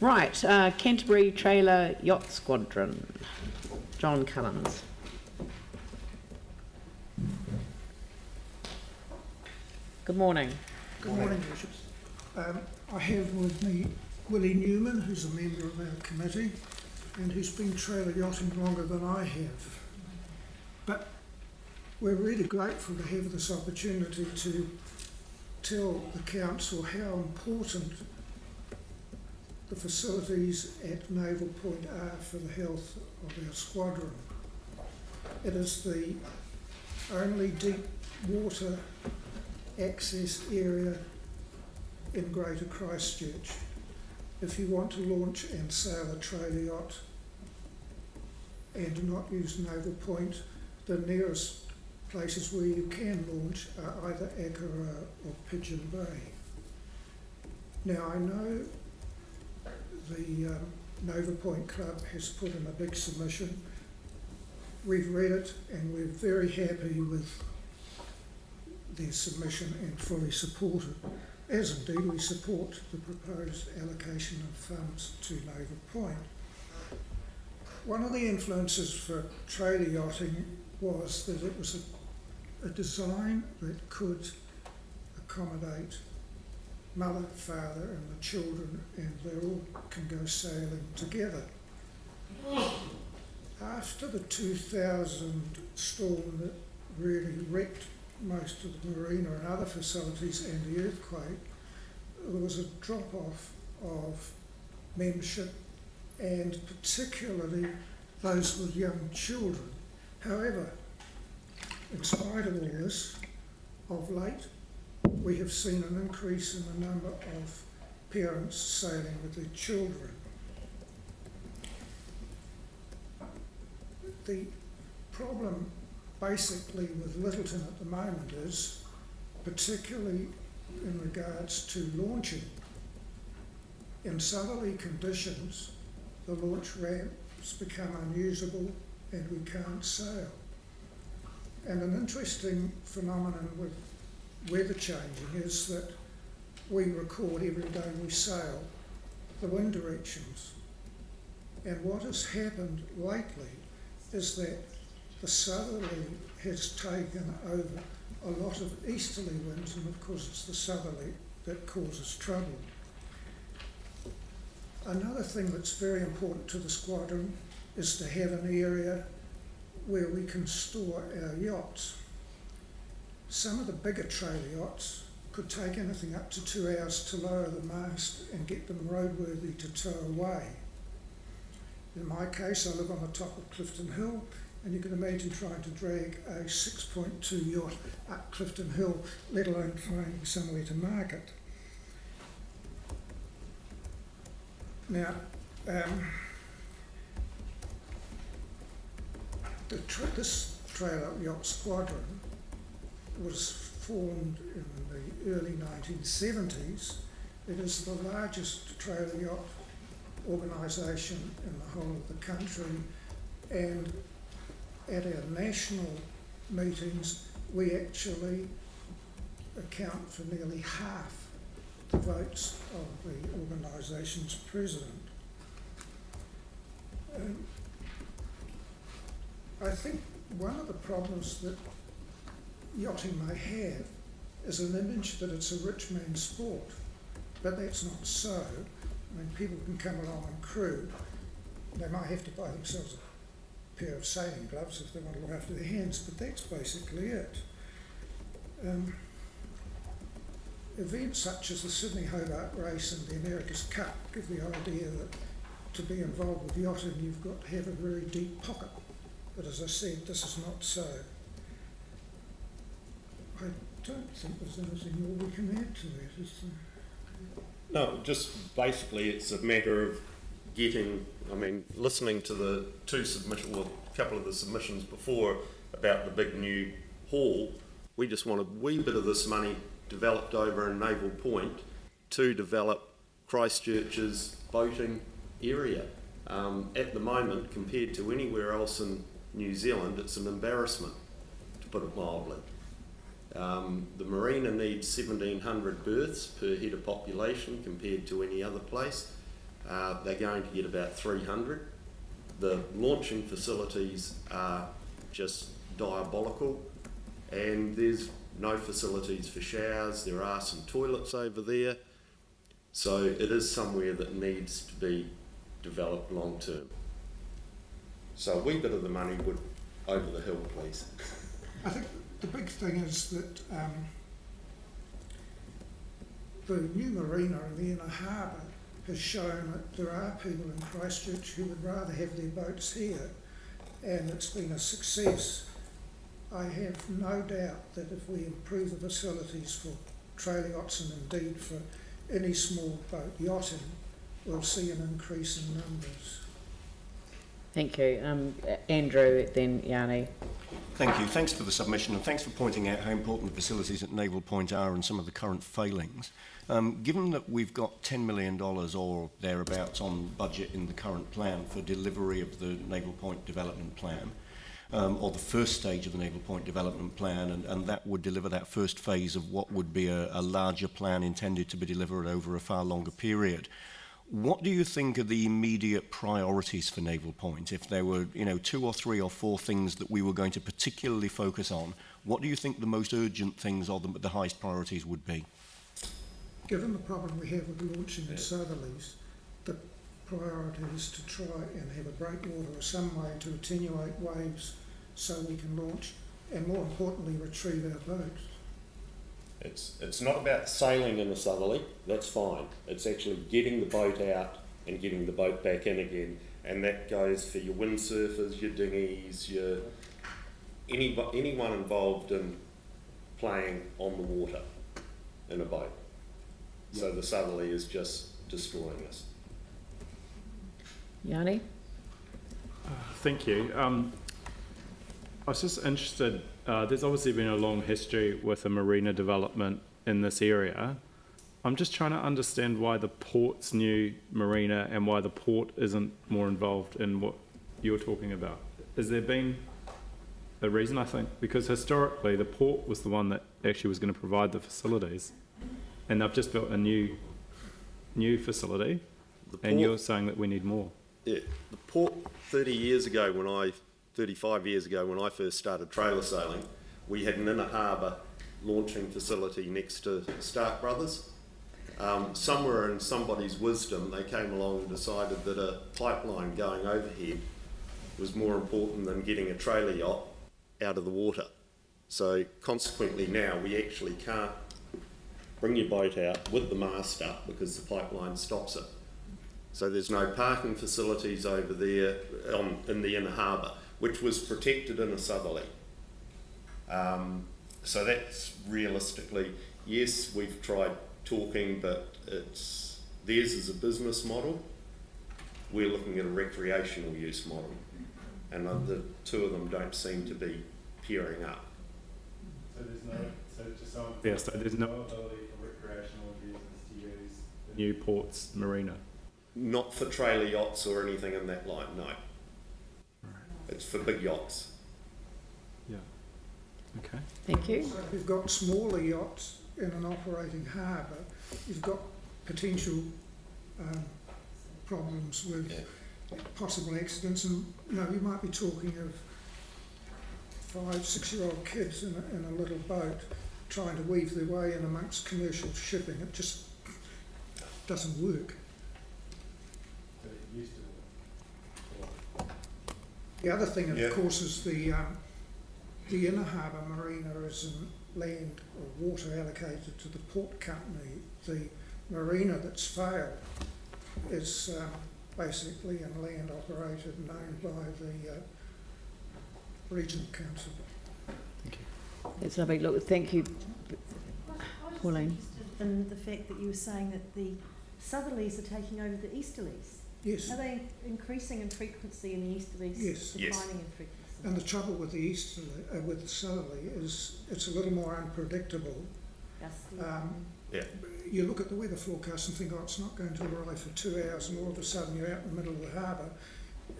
Right, Canterbury Trailer Yacht Squadron. John Cullens. Good morning. Good morning, Bishop. I have with me Willie Newman, who's a member of our committee and who's been trailer yachting longer than I have. But we're really grateful to have this opportunity to tell the council how important the facilities at Naval Point are for the health of our squadron. It is the only deep water access area in Greater Christchurch. If you want to launch and sail a trailer yacht and not use Naval Point, the nearest places where you can launch are either Akara or Pigeon Bay. Now I know the Naval Point Club has put in a big submission. We've read it and we're very happy with their submission and fully support it, as indeed we support the proposed allocation of funds to Naval Point. One of the influences for trailer yachting was that it was a design that could accommodate mother, father and the children, and they all can go sailing together. After the 2000 storm that really wrecked most of the marina and other facilities and the earthquake, there was a drop-off of membership, and particularly those with young children. However, in spite of all this, of late, we have seen an increase in the number of parents sailing with their children. The problem basically with Lyttelton at the moment is, particularly in regards to launching, in southerly conditions the launch ramps become unusable and we can't sail. And an interesting phenomenon with weather changing is that we record every day we sail the wind directions, and what has happened lately is that the southerly has taken over a lot of easterly winds, and of course it's the southerly that causes trouble. Another thing that's very important to the squadron is to have an area where we can store our yachts. Some of the bigger trailer yachts could take anything up to 2 hours to lower the mast and get them roadworthy to tow away. In my case, I live on the top of Clifton Hill, and you can imagine trying to drag a 6.2 yacht up Clifton Hill, let alone finding somewhere to market. Now, this trailer yacht squadron was formed in the early 1970s. It is the largest trailer yacht organisation in the whole of the country, and at our national meetings we actually account for nearly half the votes of the organisation's president. I think one of the problems that yachting may have is an image that it's a rich man's sport, but that's not so. I mean, people can come along and crew. They might have to buy themselves a pair of sailing gloves if they want to look after their hands, but that's basically it. Events such as the Sydney Hobart Race and the America's Cup give the idea that to be involved with yachting you've got to have a very deep pocket. But as I said, this is not so. I don't think there's anything more we can add to that, is there? No, just basically it's a matter of getting, I mean, listening to the two submissions, well, a couple of the submissions before about the big new hall, we just want a wee bit of this money developed over in Naval Point to develop Christchurch's boating area. At the moment, compared to anywhere else in New Zealand, it's an embarrassment, to put it mildly. The marina needs 1,700 berths per head of population compared to any other place. they're going to get about 300. The launching facilities are just diabolical, and there's no facilities for showers. There are some toilets over there, so it is somewhere that needs to be developed long term. So a wee bit of the money would over the hill, please. I think the big thing is that the new marina in the inner harbour has shown that there are people in Christchurch who would rather have their boats here, and it's been a success. I have no doubt that if we improve the facilities for trailer yachts and indeed for any small boat yachting, we'll see an increase in numbers. Thank you. Andrew, then Yanni. Thank you. Thanks for the submission, and thanks for pointing out how important the facilities at Naval Point are and some of the current failings. Given that we've got $10 million or thereabouts on budget in the current plan for delivery of the Naval Point development plan, or the first stage of the Naval Point development plan, and that would deliver that first phase of what would be a larger plan intended to be delivered over a far longer period. What do you think are the immediate priorities for Naval Point? If there were, 2 or 3 or 4 things that we were going to particularly focus on, what do you think the most urgent things or the highest priorities would be? Given the problem we have with launching in southerlies, the priority is to try and have a breakwater or some way to attenuate waves so we can launch and, more importantly, retrieve our boats. It's not about sailing in a southerly, that's fine. It's actually getting the boat out and getting the boat back in again, and that goes for your windsurfers, your dinghies, anyone involved in playing on the water in a boat. So the southerly is just destroying us. Yanni? Thank you. I was just interested, there's obviously been a long history with a marina development in this area. I'm just trying to understand why the port's new marina and why the port isn't more involved in what you're talking about. Has there been a reason, I think? Because historically the port was the one that actually was going to provide the facilities, and they've just built a new facility, and you're saying that we need more. Yeah, the port 35 years ago when I first started trailer sailing, we had an inner harbour launching facility next to Stark Brothers. Somewhere in somebody's wisdom, they came along and decided that a pipeline going overhead was more important than getting a trailer yacht out of the water. So consequently now we actually can't bring your boat out with the mast up because the pipeline stops it. So there's no parking facilities over there in the inner harbour, which was protected in a southerly. So that's realistically, yes, we've tried talking, but theirs is a business model. We're looking at a recreational use model, and the two of them don't seem to be pairing up. So there's no ability for recreational users to use the new port's marina? Not for trailer yachts or anything in that line, no. It's for big yachts. Yeah. Okay. Thank you. So if you've got smaller yachts in an operating harbour, you've got potential problems with possible accidents, and you might be talking of 5-6-year-old kids in a little boat trying to weave their way in amongst commercial shipping. It just doesn't work. The other thing, of course, is the inner harbour marina is in land or water allocated to the port company. The marina that's failed is basically in land operated and owned by the regional council. Thank you. Let's have a look. Thank you, Pauline. In the fact that you were saying that the southerlies are taking over the easterlies. Yes. Are they increasing in frequency in the easterlies? Yes. Declining in frequency? And the trouble with the easterly, with the southerly, is it's a little more unpredictable. You look at the weather forecast and think, oh, it's not going to arrive for 2 hours, and all of a sudden you're out in the middle of the harbour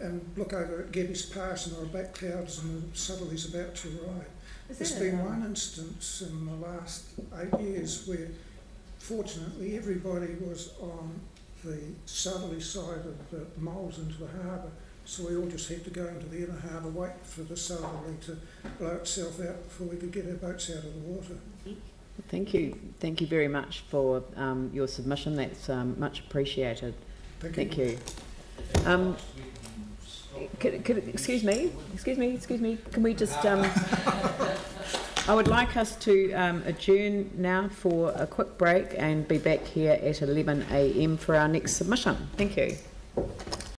and look over at Gebby's Pass and there are back clouds and the southerly's about to arrive. There's been one instance in the last 8 years where, fortunately, everybody was on the southerly side of the moles into the harbour, so we all just had to go into the inner harbour, wait for the southerly to blow itself out before we could get our boats out of the water. Thank you very much for your submission. That's much appreciated. Thank you. Excuse me. Can we just? I would like us to adjourn now for a quick break and be back here at 11 a.m. for our next submission. Thank you.